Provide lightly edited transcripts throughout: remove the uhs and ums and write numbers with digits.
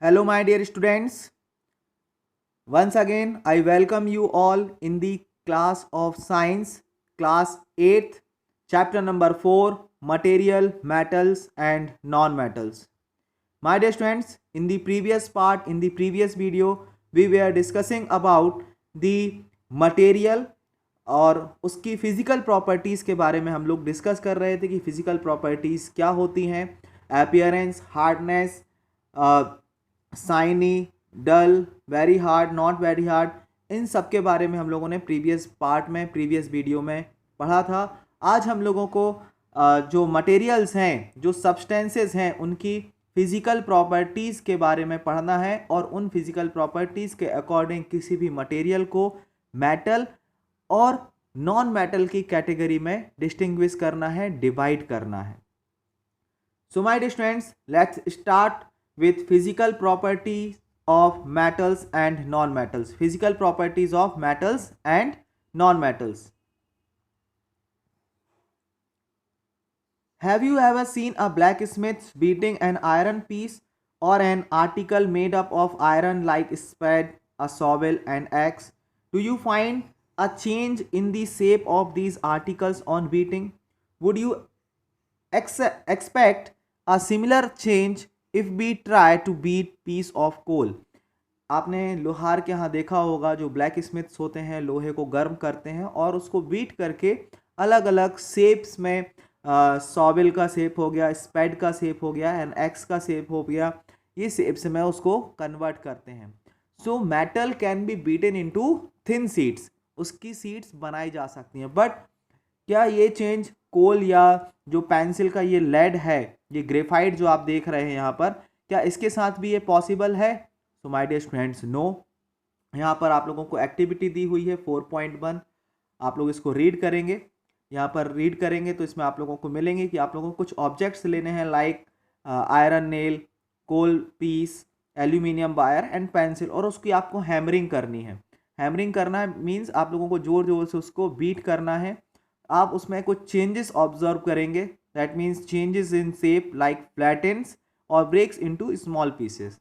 Hello, my dear students. Once again, I welcome you all in the class of science, class 8th, chapter number 4, material, metals, and non metals. My dear students, in the previous part, in the previous video, we were discussing about the material और उसकी physical properties के बारे में हम लोग discuss कर रहे थे कि फिजिकल प्रॉपर्टीज़ क्या होती हैं, appearance, hardness, shiny, dull, very hard, not very hard, इन सब के बारे में हम लोगों ने प्रीवियस पार्ट में प्रीवियस वीडियो में पढ़ा था। आज हम लोगों को जो मटेरियल्स हैं, जो सब्सटेंसेस हैं, उनकी फिज़िकल प्रॉपर्टीज़ के बारे में पढ़ना है और उन फिज़िकल प्रॉपर्टीज़ के अकॉर्डिंग किसी भी मटेरियल को मेटल और नॉन मेटल की कैटेगरी में डिस्टिंग्विश करना है, डिवाइड करना है। So my dear students, let's start with physical properties of metals and non-metals. Physical properties of metals and non-metals. Have you ever seen a blacksmith beating an iron piece or an article made up of iron like spade, a shovel and axe? Do you find a change in the shape of these articles on beating? Would you expect a similar change if we try to beat piece of coal? आपने लोहार के यहाँ देखा होगा, जो black Smiths होते हैं लोहे को गर्म करते हैं और उसको बीट करके अलग अलग शेप्स में, सॉविल का शेप हो गया, स्पैड का शेप हो गया एंड एक्स का शेप हो गया, ये शेप्स में उसको कन्वर्ट करते हैं। So metal can be beaten into thin sheets, उसकी शीट्स बनाई जा सकती हैं। बट क्या ये चेंज कोल या जो पेंसिल का ये लेड है, ये ग्रेफाइट जो आप देख रहे हैं यहाँ पर, क्या इसके साथ भी ये पॉसिबल है? So my dear students, no. यहाँ पर आप लोगों को एक्टिविटी दी हुई है 4.1, आप लोग इसको रीड करेंगे। यहाँ पर रीड करेंगे तो इसमें आप लोगों को मिलेंगे कि आप लोगों को कुछ ऑब्जेक्ट्स लेने हैं, like iron nail, coal piece, aluminium wire and pencil, और उसकी आपको हैमरिंग करनी है। हैमरिंग करना मीन्स आप लोगों को जोर जोर से उसको बीट करना है। आप उसमें कुछ चेंजेस ऑब्जर्व करेंगे, that means changes in shape like flattens और breaks into small pieces.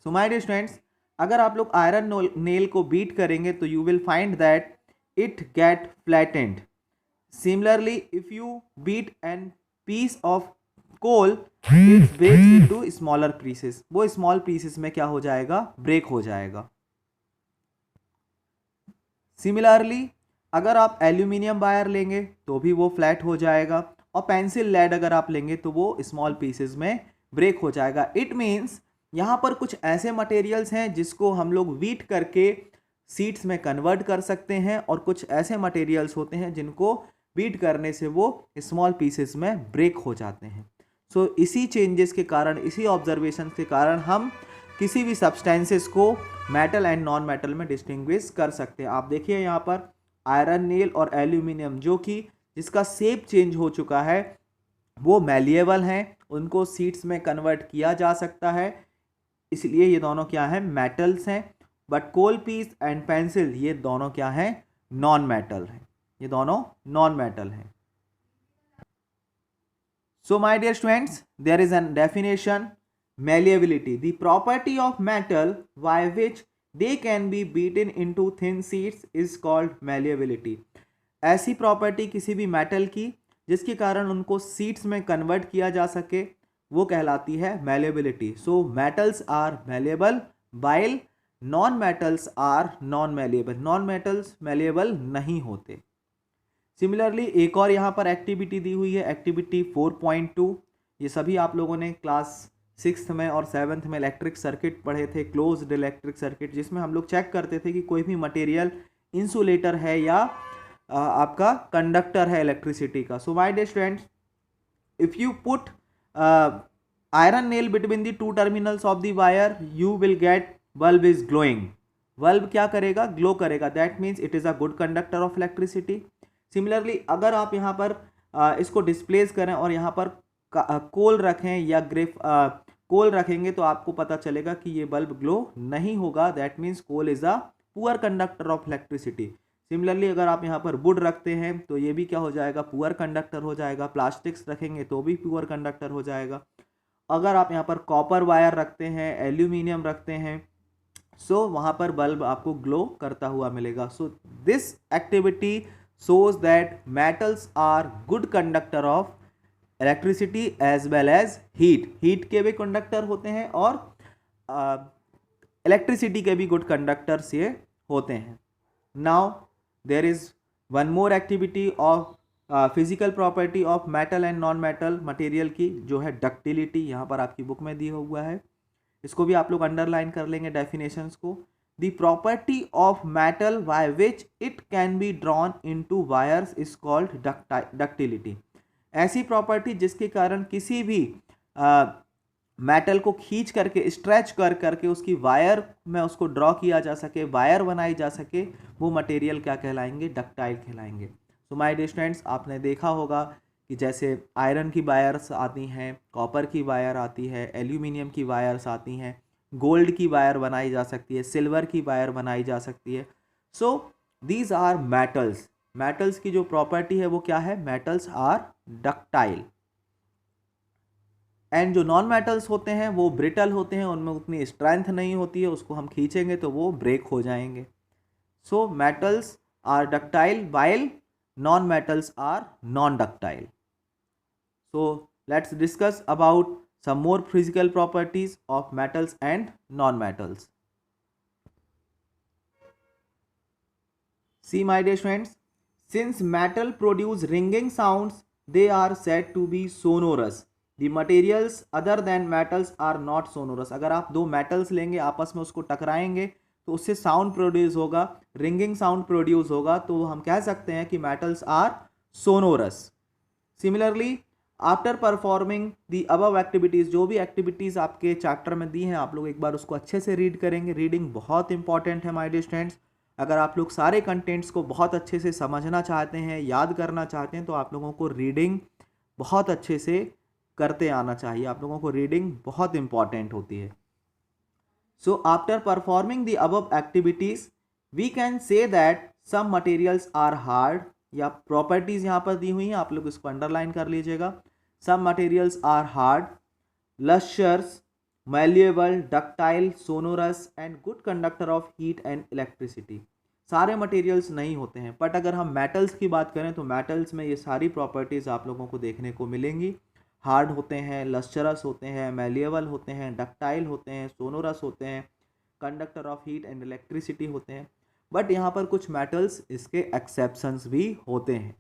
So my dear students, अगर आप लोग आयरन नेल को बीट करेंगे तो you will find that it get flattened. Similarly if you beat an piece of coal, it breaks into smaller pieces, वो small pieces में क्या हो जाएगा? ब्रेक हो जाएगा। सिमिलरली अगर आप एल्यूमिनियम वायर लेंगे तो भी वो फ्लैट हो जाएगा, और पेंसिल लेड अगर आप लेंगे तो वो स्मॉल पीसेस में ब्रेक हो जाएगा। इट मीन्स यहाँ पर कुछ ऐसे मटेरियल्स हैं जिसको हम लोग बीट करके शीट्स में कन्वर्ट कर सकते हैं, और कुछ ऐसे मटेरियल्स होते हैं जिनको बीट करने से वो स्मॉल पीसेस में ब्रेक हो जाते हैं। सो इसी चेंजेस के कारण, इसी ऑब्जर्वेशन के कारण हम किसी भी सब्सटेंसेस को मेटल एंड नॉन मेटल में डिस्टिंग्विश कर सकते हैं। आप देखिए यहाँ पर आयरन नेल और एल्यूमिनियम, जो कि जिसका शेप चेंज हो चुका है, वो मैलिएबल हैं, उनको शीट्स में कन्वर्ट किया जा सकता है, इसलिए ये दोनों क्या हैं? मेटल्स हैं। But coal piece and pencil, ये दोनों क्या हैं? नॉन मेटल हैं, ये दोनों नॉन मेटल हैं। So my dear students, there is an definition, malleability, the property of metal by which they can be beaten into thin sheets is called malleability. ऐसी property किसी भी मेटल की जिसके कारण उनको सीट्स में कन्वर्ट किया जा सके, वो कहलाती है malleability. So metals are malleable while non metals are non malleable. Non metals malleable नहीं होते। सिमिलरली एक और यहाँ पर एक्टिविटी दी हुई है, एक्टिविटी 4.2। ये सभी आप लोगों ने क्लास 6th में और 7th में इलेक्ट्रिक सर्किट पढ़े थे, क्लोज्ड इलेक्ट्रिक सर्किट, जिसमें हम लोग चेक करते थे कि कोई भी मटेरियल इंसुलेटर है या आपका कंडक्टर है इलेक्ट्रिसिटी का। So my dear students, if you put iron nail between the two terminals of the wire, you will get bulb is glowing. Bulb क्या करेगा? ग्लो करेगा। That means it is a good conductor of electricity. Similarly अगर आप यहाँ पर इसको displace करें और यहाँ पर कोल रखें या कोल रखेंगे तो आपको पता चलेगा कि ये बल्ब ग्लो नहीं होगा। That means coal is a poor conductor of electricity. Similarly अगर आप यहाँ पर वुड रखते हैं तो ये भी क्या हो जाएगा? पुअर कंडक्टर हो जाएगा। प्लास्टिक्स रखेंगे तो भी पुअर कंडक्टर हो जाएगा। अगर आप यहाँ पर कॉपर वायर रखते हैं, एल्यूमिनियम रखते हैं, सो वहाँ पर बल्ब आपको ग्लो करता हुआ मिलेगा. So this activity shows that metals are good conductor of electricity as well as heat के भी कंडक्टर होते हैं और इलेक्ट्रिसिटी के भी गुड कंडक्टर्स ये होते हैं. Now there is one more activity of physical property of metal and non metal material की, जो है डक्टिलिटी. यहाँ पर आपकी बुक में दिया हुआ है, इसको भी आप लोग अंडरलाइन कर लेंगे डेफिनेशंस को. The property of metal by which it can be drawn into wires is called ductility. ऐसी प्रॉपर्टी जिसके कारण किसी भी मेटल को खींच करके स्ट्रेच करके उसकी वायर में उसको ड्रॉ किया जा सके, वायर बनाई जा सके, वो मटेरियल क्या कहलाएंगे? डक्टाइल कहलाएंगे. सो माय डियर स्टूडेंट्स, आपने देखा होगा कि जैसे आयरन की वायर्स आती हैं, कॉपर की वायर आती है, एल्यूमिनियम की वायर्स आती हैं, गोल्ड की वायर बनाई जा सकती है, सिल्वर की वायर बनाई जा सकती है. So these are metals. Metals की जो प्रॉपर्टी है वो क्या है? Metals are ductile. एंड जो नॉन मेटल्स होते हैं वो ब्रिटल होते हैं, उनमें उतनी स्ट्रेंथ नहीं होती है, उसको हम खींचेंगे तो वो ब्रेक हो जाएंगे. So metals are ductile while non metals are non ductile. So let's discuss about some more physical properties of metals and non-metals. See my dear friends, since metal produce ringing sounds, they are said to be sonorous. The materials other than metals are not sonorous. अगर आप दो metals लेंगे, आपस में उसको टकराएंगे तो उससे साउंड प्रोड्यूस होगा, रिंगिंग साउंड प्रोड्यूस होगा, तो हम कह सकते हैं कि metals are sonorous. Similarly after performing the above activities, जो भी एक्टिविटीज़ आपके चैप्टर में दी हैं आप लोग एक बार उसको अच्छे से रीड करेंगे. रीडिंग बहुत इंपॉर्टेंट है माय डियर स्टूडेंट्स. अगर आप लोग सारे कंटेंट्स को बहुत अच्छे से समझना चाहते हैं, याद करना चाहते हैं, तो आप लोगों को रीडिंग बहुत अच्छे से करते आना चाहिए. आप लोगों को रीडिंग बहुत इंपॉर्टेंट होती है. So after performing the above activities we can say that some materials are hard, या प्रॉपर्टीज यहाँ पर दी हुई हैं, आप लोग इसको अंडरलाइन कर लीजिएगा. Some materials are hard, lustrous, malleable, ductile, sonorous and good conductor of heat and electricity. सारे मटेरियल्स नहीं होते हैं, बट अगर हम मेटल्स की बात करें तो मेटल्स में ये सारी प्रॉपर्टीज़ आप लोगों को देखने को मिलेंगी. हार्ड होते हैं, लस्चरस होते हैं, मैल्युएबल होते हैं, डक्टाइल होते हैं, सोनोरस होते हैं, conductor of heat and electricity होते हैं. बट यहाँ पर कुछ मेटल्स इसके एक्सेप्शंस भी होते हैं.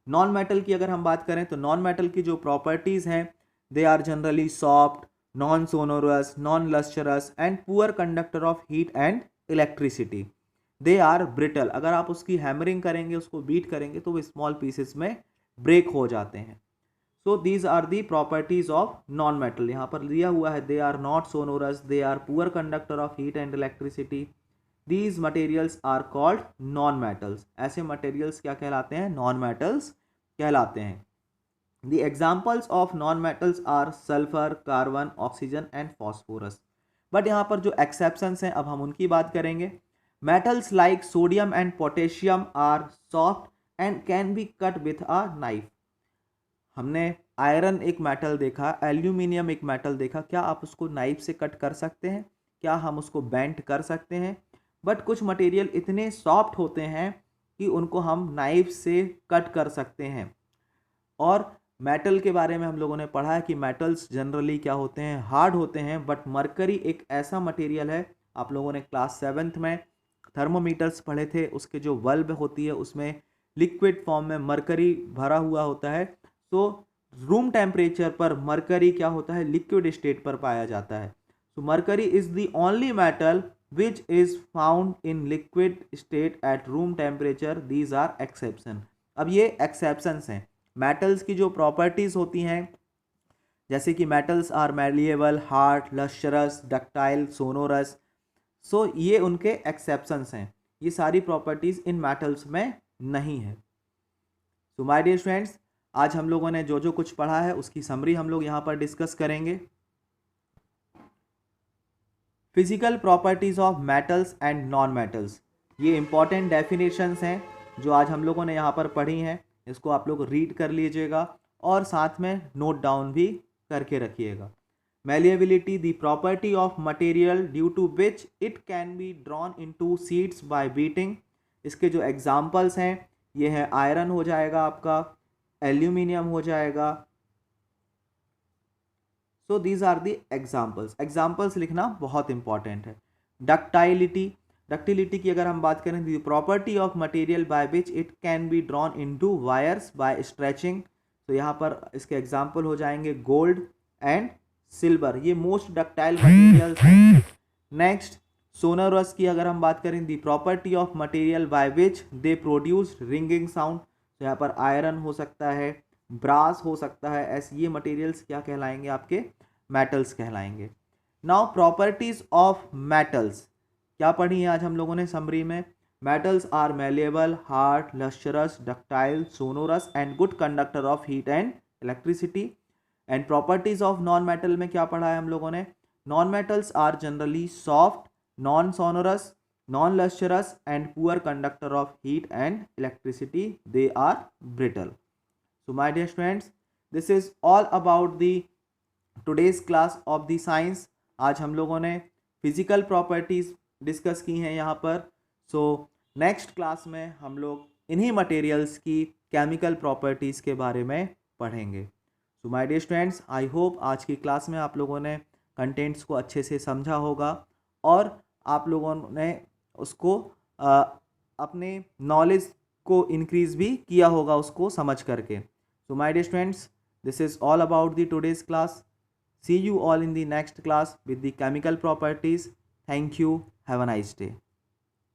नॉन मेटल की अगर हम बात करें तो नॉन मेटल की जो प्रॉपर्टीज़ हैं, they are generally soft, non sonorous, non lustrous and poor conductor of heat and electricity. They are brittle. अगर आप उसकी हैमरिंग करेंगे, उसको बीट करेंगे तो वो स्मॉल पीसेस में ब्रेक हो जाते हैं. So these are the properties of non metal. यहाँ पर दिया हुआ है, they are not sonorous, they are poor conductor of heat and electricity. These materials are called non-metals. ऐसे materials क्या कहलाते हैं? non-metals कहलाते हैं. The examples of non-metals are sulfur, carbon, oxygen and phosphorus. But यहाँ पर जो exceptions हैं अब हम उनकी बात करेंगे. Metals like sodium and potassium are soft and can be cut with a knife. हमने आयरन एक मेटल देखा, एल्यूमिनियम एक मेटल देखा. क्या आप उसको नाइफ से कट कर सकते हैं? क्या हम उसको बेंट कर सकते हैं? बट कुछ मटेरियल इतने सॉफ्ट होते हैं कि उनको हम नाइफ से कट कर सकते हैं. और मेटल के बारे में हम लोगों ने पढ़ा है कि मेटल्स जनरली क्या होते हैं? हार्ड होते हैं. बट मरकरी एक ऐसा मटेरियल है, आप लोगों ने क्लास 7th में थर्मोमीटर्स पढ़े थे, उसके जो बल्ब होती है उसमें लिक्विड फॉर्म में मरकरी भरा हुआ होता है. तो रूम टेम्परेचर पर मरकरी क्या होता है? लिक्विड स्टेट पर पाया जाता है. So mercury is the only metal which is found in liquid state at room temperature. These are exception. अब ये exceptions हैं. metals की जो properties होती हैं, जैसे कि metals are malleable, hard, lustrous, ductile, sonorous, so ये उनके exceptions हैं. ये सारी properties इन metals में नहीं है. So my dear friends, आज हम लोगों ने जो जो कुछ पढ़ा है उसकी समरी हम लोग यहाँ पर डिस्कस करेंगे. Physical properties of metals and non metals, ये इंपॉर्टेंट डेफिनेशंस हैं जो आज हम लोगों ने यहाँ पर पढ़ी हैं. इसको आप लोग रीड कर लीजिएगा और साथ में नोट डाउन भी करके रखिएगा। Malleability, the property of material due to which it can be drawn into sheets by beating। इसके जो एग्जाम्पल्स हैं ये है आयरन हो जाएगा आपका, एल्यूमिनियम हो जाएगा। So these are the examples. Examples लिखना बहुत इंपॉर्टेंट है। डक्टाइलिटी, डक्टिलिटी की अगर हम बात करें, the property of material by which it can be drawn into wires by stretching. तो यहाँ पर इसके एग्जाम्पल हो जाएंगे गोल्ड एंड सिल्वर, ये मोस्ट डक्टाइल मटेरियल्स हैं। नेक्स्ट सोनोरस की अगर हम बात करें, the property of material by which they produce ringing sound. तो यहाँ पर आयरन हो सकता है, ब्रास हो सकता है, ऐसे ये मटेरियल्स क्या कहलाएंगे आपके, मेटल्स कहलाएंगे। नाउ प्रॉपर्टीज ऑफ मेटल्स क्या पढ़ी है आज हम लोगों ने समरी में। Metals are malleable, hard, lustrous, ductile, sonorous and good conductor of heat and electricity. And properties of non metal में क्या पढ़ा है हम लोगों ने, non metals are generally soft, non sonorous, non lustrous and poor conductor of heat and electricity, they are brittle. So my dear students, this is all about the today's class of the science। आज हम लोगों ने physical properties discuss की हैं यहाँ पर। So next class में हम लोग इन्हीं मटेरियल्स की केमिकल प्रॉपर्टीज़ के बारे में पढ़ेंगे। So my dear students, I hope आज की क्लास में आप लोगों ने कंटेंट्स को अच्छे से समझा होगा और आप लोगों ने उसको अपने नॉलेज को इंक्रीज भी किया होगा उसको समझ करके। So my dear students, this is all about the today's class. See you all in the next class with the chemical properties. Thank you. Have a nice day.